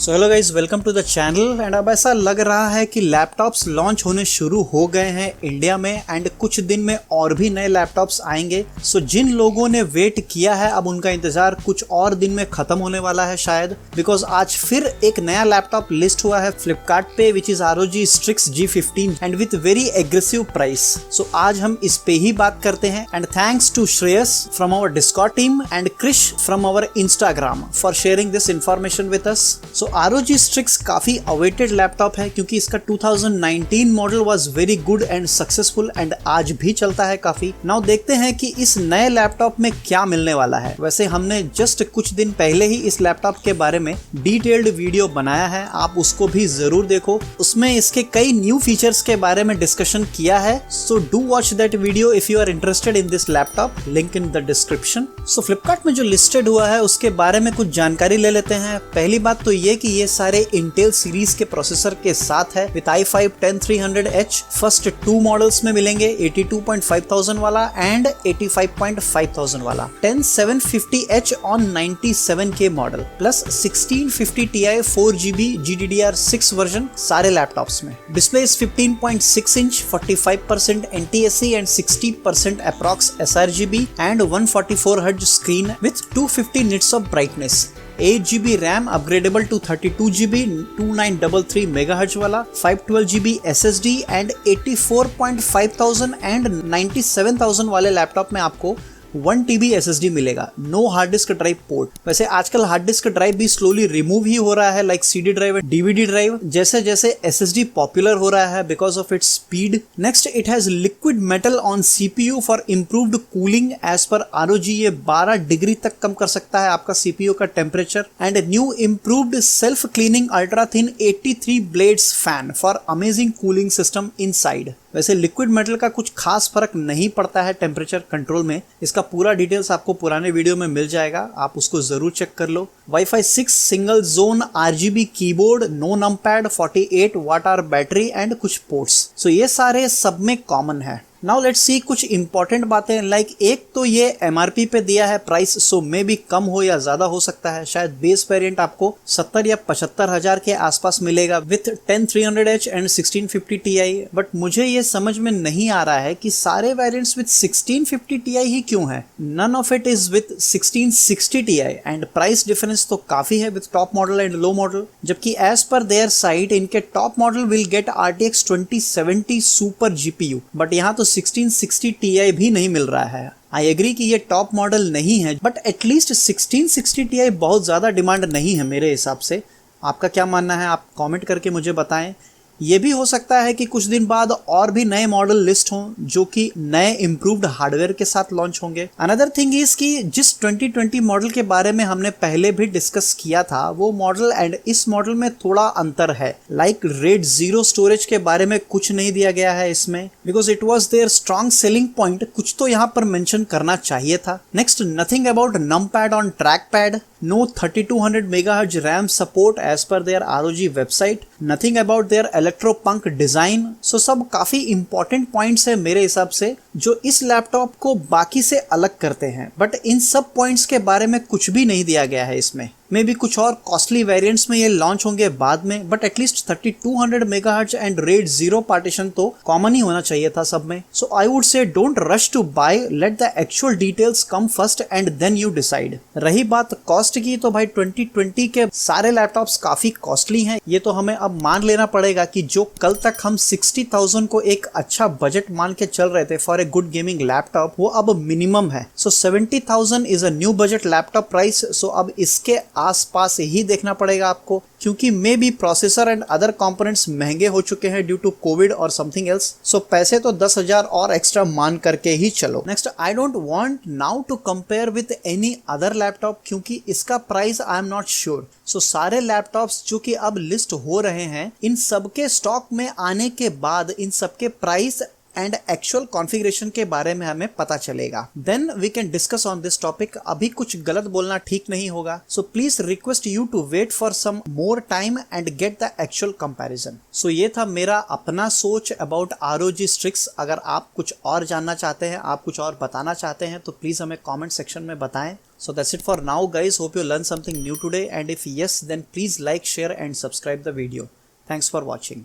So hello guys, welcome to the channel. And अब ऐसा लग रहा है कि लैपटॉप्स लॉन्च होने शुरू हो गए हैं इंडिया में एंड कुछ दिन में और भी नए लैपटॉप्स आएंगे। सो जिन लोगों ने वेट किया है अब उनका इंतजार कुछ और दिन में खत्म होने वाला है शायद, बिकॉज आज फिर एक नया लैपटॉप लिस्ट हुआ है फ्लिपकार्ट पे which is ROG Strix G15 and with very aggressive price. So आज हम इस पे ही बात करते हैं and thanks to Shreyas from our Discord team and Krish from our Instagram for sharing this information with us. So ROG Strix काफी awaited laptop है क्योंकि इसका 2019 model was very good and successful and आज भी चलता है काफी। नाउ देखते हैं कि इस नए लैपटॉप में क्या मिलने वाला है। वैसे हमने जस्ट कुछ दिन पहले ही इस लैपटॉप के बारे में डिटेल्ड वीडियो बनाया है, आप उसको भी जरूर देखो। उसमें इसके कई न्यू फीचर्स के बारे में डिस्कशन किया है। So do watch that video if you are interested in this laptop, link in the description. So Flipkart में जो लिस्टेड हुआ है उसके बारे में कुछ जानकारी ले लेते हैं। पहली बात तो ये कि ये सारे इंटेल सीरीज के प्रोसेसर के साथ है with i5 10300H। First 2 models में मिलेंगे, 82,500 वाला एंड 85,500 वाला। 10750H on 97K model plus 1650 Ti 4GB GDDR6 version सारे लैपटॉप्स में। Display is 15.6 inch, 45% NTSC and 60% approx sRGB and 144 Hz screen with 250 nits of brightness. 8GB RAM upgradable to 32GB 2933 MHz वाला, 512GB SSD and 84,500 and 97,000 वाले laptop में आपको 1TB SSD मिलेगा। No hard disk drive port. वैसे आजकल hard disk drive भी slowly remove ही हो रहा है, like CD drive, DVD drive, जैसे जैसे SSD पॉपुलर हो रहा है because of its speed. Next, it has liquid metal on CPU for improved cooling. As per ROG ये 12 डिग्री तक कम कर सकता है आपका CPU का temperature. And new improved self cleaning ultra thin 83 blades fan for amazing cooling system inside. वैसे liquid metal का कुछ खास फर्क नहीं पड़ता है टेम्परेचर कंट्रोल में। इसका पूरा डिटेल्स आपको पुराने वीडियो में मिल जाएगा, आप उसको जरूर चेक कर लो। Wi-Fi 6 single zone RGB keyboard, no numpad, 48 watt hour battery and कुछ पोर्ट्स। सो ये सारे सब में कॉमन है। नाउ लेट्स सी कुछ इंपॉर्टेंट बातें, लाइक एक तो ये MRP पे दिया है प्राइस, सो मे भी कम हो या ज्यादा हो सकता है। शायद बेस वेरिएंट आपको 70 या 75 हजार के आसपास मिलेगा with 10300H and 1650 Ti। But मुझे ये समझ में नहीं आ रहा है कि सारे वेरिएंट्स विथ 1650 Ti ही क्यों है। None of it is with 1660 Ti and price difference तो काफी है with top model and low model. जबकि एज पर देयर साइट इनके top model will get RTX 2070 super GPU, but यहाँ तो 1660 Ti भी नहीं मिल रहा है। आई एग्री कि ये टॉप मॉडल नहीं है, बट एटलीस्ट 1660 Ti बहुत ज्यादा डिमांड नहीं है मेरे हिसाब से। आपका क्या मानना है, आप कमेंट करके मुझे बताएं। ये भी हो सकता है कि कुछ दिन बाद और भी नए मॉडल लिस्ट हों जो कि नए इम्प्रूव्ड हार्डवेयर के साथ लॉन्च होंगे। अनदर थिंग इज कि जिस 2020 मॉडल के बारे में हमने पहले भी डिस्कस किया था वो मॉडल एंड इस मॉडल में थोड़ा अंतर है। लाइक RAID 0 स्टोरेज के बारे में कुछ नहीं दिया गया है इसमें because it was their strong selling point, कुछ तो यहाँ पर मेंशन करना चाहिए था। Next, nothing about numpad on track pad, no 3200 MHz RAM support as per their ROG website, nothing about their electropunk design। So सब काफी इंपॉर्टेंट पॉइंट्स है मेरे हिसाब से जो इस लैपटॉप को बाकी से अलग करते हैं, बट इन सब पॉइंट्स के बारे में कुछ भी नहीं दिया गया है इसमें। मे भी कुछ और कॉस्टली वेरिएंट्स में ये लॉन्च होंगे बाद में, but at least 3200 MHz and RAID 0 partition तो कॉमन ही होना चाहिए था सब में। So I would say don't rush to buy, let the actual details come first and then you decide. रही बात कॉस्ट की, तो भाई 2020 के सारे लैपटॉप्स काफी कॉस्टली हैं। ये तो हमें अब मान लेना पड़ेगा कि जो कल तक हम 60,000 को एक अच्छा बजट मान के चल रहे थे for a good gaming laptop, वो अब मिनिमम है। So 70,000 is a new budget laptop price. So अब इसके आसपास ही देखना पड़ेगा आपको, क्योंकि maybe processor and other components महंगे हो चुके हैं due to COVID or something else. So पैसे तो 10,000 और एक्स्ट्रा मान करके ही चलो। Next, I don't want now to compare with any other laptop क्योंकि इसका price I am not sure. So सारे लैपटॉप्स जो कि अब लिस्ट हो रहे हैं, इन सबके स्टॉक में आने के बाद इन सबके प्राइस एंड एक्चुअल कॉन्फ़िगरेशन के बारे में हमें पता चलेगा। Then we can discuss on this topic. अभी कुछ गलत बोलना ठीक नहीं होगा, so please request you to wait for some more time and get the actual comparison. So ये था मेरा अपना सोच अबाउट ROG Strix। अगर आप कुछ और जानना चाहते हैं, आप कुछ और बताना चाहते हैं, तो प्लीज हमें कमेंट सेक्शन में बताएं। So that's it for now guys, hope you learned something new today, and if yes, then please like, share and subscribe the video. Thanks for watching.